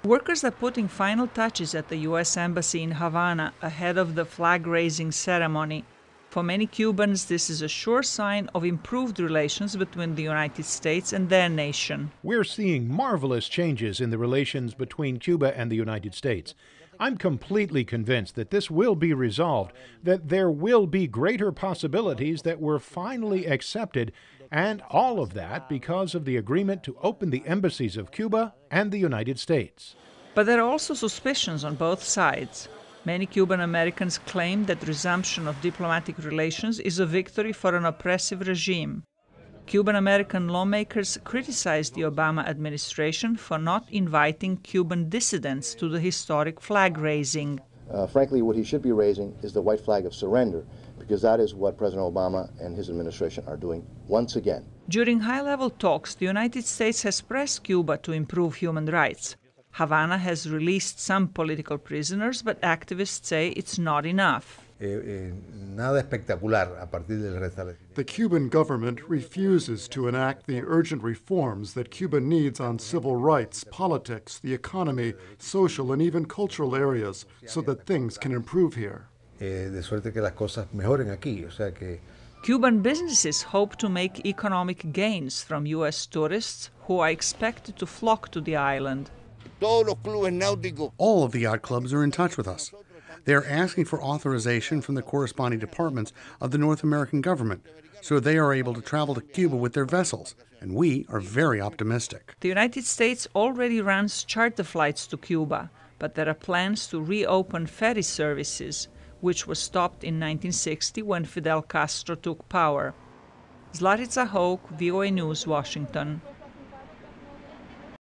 Workers are putting final touches at the U.S. Embassy in Havana ahead of the flag-raising ceremony. For many Cubans, this is a sure sign of improved relations between the United States and their nation. We're seeing marvelous changes in the relations between Cuba and the United States. I'm completely convinced that this will be resolved, that there will be greater possibilities that we're finally accepted, and all of that because of the agreement to open the embassies of Cuba and the United States. But there are also suspicions on both sides. Many Cuban Americans claim that resumption of diplomatic relations is a victory for an oppressive regime. Cuban American lawmakers criticized the Obama administration for not inviting Cuban dissidents to the historic flag raising. Frankly, what he should be raising is the white flag of surrender, because that is what President Obama and his administration are doing once again. During high-level talks, the United States has pressed Cuba to improve human rights. Havana has released some political prisoners, but activists say it's not enough. The Cuban government refuses to enact the urgent reforms that Cuba needs on civil rights, politics, the economy, social and even cultural areas so that things can improve here. Cuban businesses hope to make economic gains from U.S. tourists who are expected to flock to the island. All of the yacht clubs are in touch with us. They are asking for authorization from the corresponding departments of the North American government so they are able to travel to Cuba with their vessels, and we are very optimistic. The United States already runs charter flights to Cuba, but there are plans to reopen ferry services, which was stopped in 1960 when Fidel Castro took power. Zlatica Hoke, VOA News, Washington.